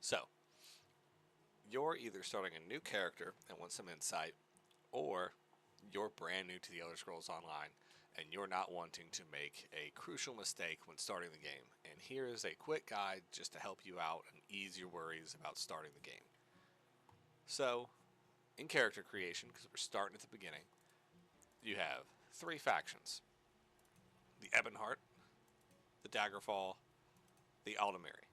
So, you're either starting a new character and want some insight, or you're brand new to the Elder Scrolls Online and you're not wanting to make a crucial mistake when starting the game. And here is a quick guide just to help you out and ease your worries about starting the game. So, in character creation, because we're starting at the beginning, you have three factions: the Ebonheart, the Daggerfall, the Aldemiri.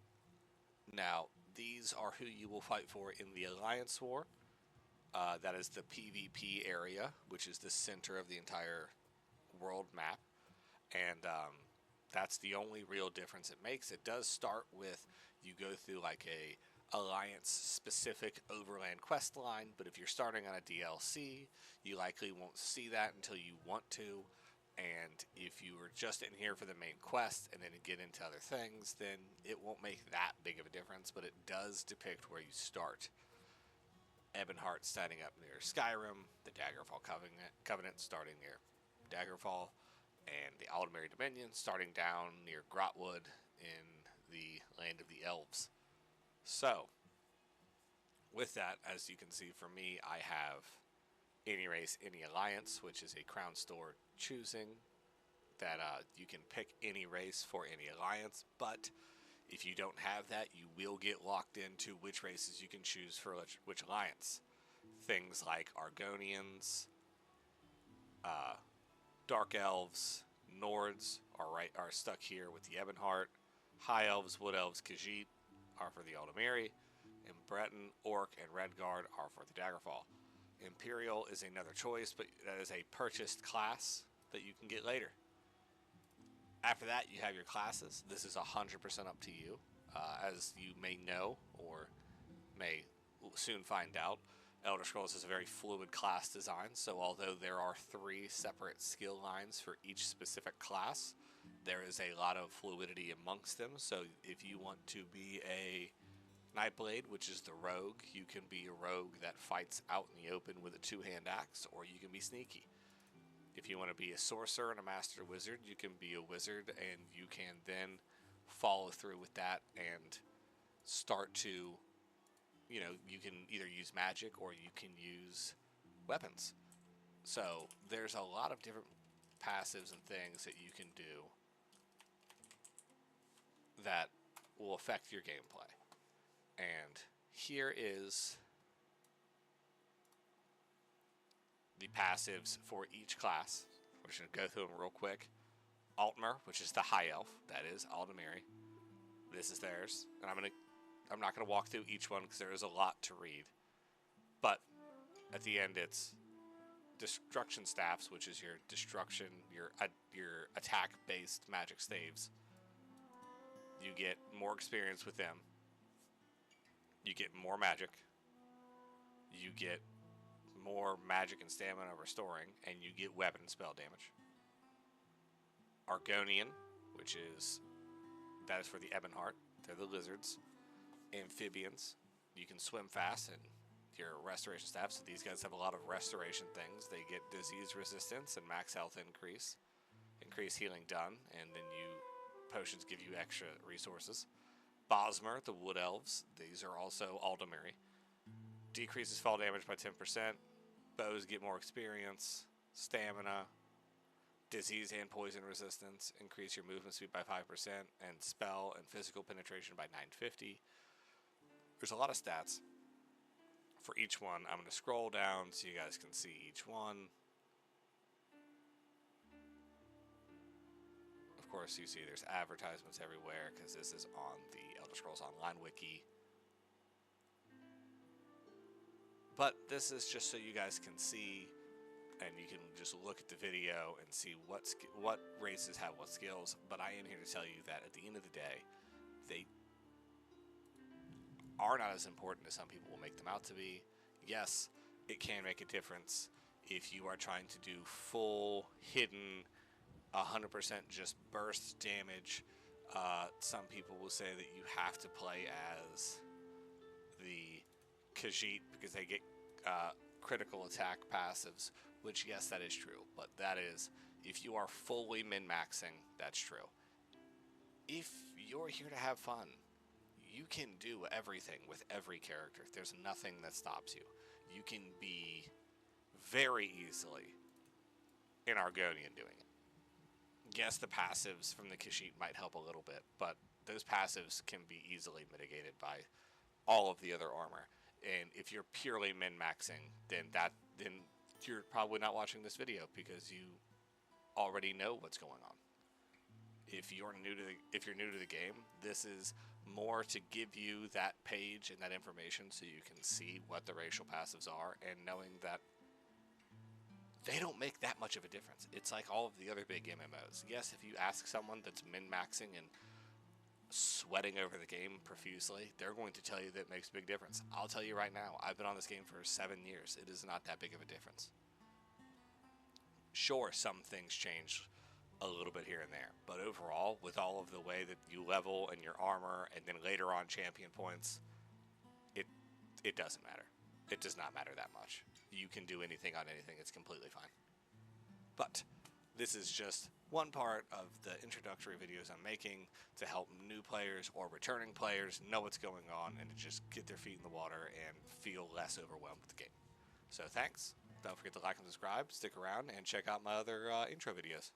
Now, these are who you will fight for in the Alliance War. That is the PvP area, which is the center of the entire world map. And that's the only real difference it makes. It does start with you go through like a Alliance specific overland quest line, but if you're starting on a DLC, you likely won't see that until you want to. And if you were just in here for the main quest and then get into other things, then it won't make that big of a difference, but it does depict where you start. Ebonheart standing up near Skyrim, the Daggerfall Covenant starting near Daggerfall, and the Aldemiri Dominion starting down near Grotwood in the Land of the Elves. So, with that, as you can see for me, I have Any Race, Any Alliance, which is a crown store choosing that you can pick any race for any alliance, but if you don't have that, you will get locked into which races you can choose for which alliance. Things like Argonians, Dark Elves, Nords are stuck here with the Ebonheart. High Elves, Wood Elves, Khajiit are for the Aldemiri, and Breton, Orc, and Redguard are for the Daggerfall. Imperial is another choice, but that is a purchased class that you can get later. After that, you have your classes. This is 100% up to you. As you may know, or may soon find out, Elder Scrolls is a very fluid class design, so although there are 3 separate skill lines for each specific class, there is a lot of fluidity amongst them. So if you want to be a Nightblade, which is the rogue, you can be a rogue that fights out in the open with a 2-hand axe, or you can be sneaky. If you want to be a sorcerer and a master wizard, you can be a wizard, and you can then follow through with that and start to, you can either use magic or you can use weapons. So there's a lot of different passives and things that you can do that will affect your gameplay. And here is the passives for each class. We're just going to go through them real quick. Altmer, which is the High Elf, that is Aldemiri. This is theirs, and I'm not going to walk through each one because there is a lot to read. But at the end, it's Destruction Staffs, which is your destruction, your attack-based magic staves. You get more experience with them. You get more magic. You get more magic and stamina restoring, and you get weapon and spell damage. Argonian, that is for the Ebonheart. They're the lizards. Amphibians, you can swim fast, and your restoration staff. So these guys have a lot of restoration things. They get disease resistance and max health increase healing done, and then potions give you extra resources. Bosmer, the Wood Elves, these are also Aldemiri. Decreases fall damage by 10%. Bows get more experience, stamina, disease and poison resistance, increase your movement speed by 5%, and spell and physical penetration by 950. There's a lot of stats for each one. I'm going to scroll down so you guys can see each one. Of course, you see there's advertisements everywhere because this is on the Elder Scrolls Online Wiki. But this is just so you guys can see, and you can just look at the video and see what races have what skills. But I am here to tell you that at the end of the day, they are not as important as some people will make them out to be. Yes, it can make a difference if you are trying to do full, hidden, 100% just burst damage. Some people will say that you have to play as the Khajiit because they get critical attack passives, which, yes, that is true. But that is, if you are fully min-maxing, that's true. If you're here to have fun, you can do everything with every character. There's nothing that stops you. You can be very easily an Argonian doing it. Yes, the passives from the Kashyyyk might help a little bit, but those passives can be easily mitigated by all of the other armor. And if you're purely min-maxing, then you're probably not watching this video because you already know what's going on. If you're new to the game, this is more to give you that page and that information so you can see what the racial passives are, and knowing that they don't make that much of a difference. It's like all of the other big MMOs. Yes, if you ask someone that's min-maxing and sweating over the game profusely, they're going to tell you that it makes a big difference. I'll tell you right now, I've been on this game for 7 years. It is not that big of a difference. Sure, some things change a little bit here and there, but overall, with all of the way that you level and your armor, and then later on champion points, it doesn't matter. It does not matter that much. You can do anything on anything. It's completely fine. But this is just one part of the introductory videos I'm making to help new players or returning players know what's going on and to just get their feet in the water and feel less overwhelmed with the game. So thanks. Don't forget to like and subscribe, stick around, and check out my other intro videos.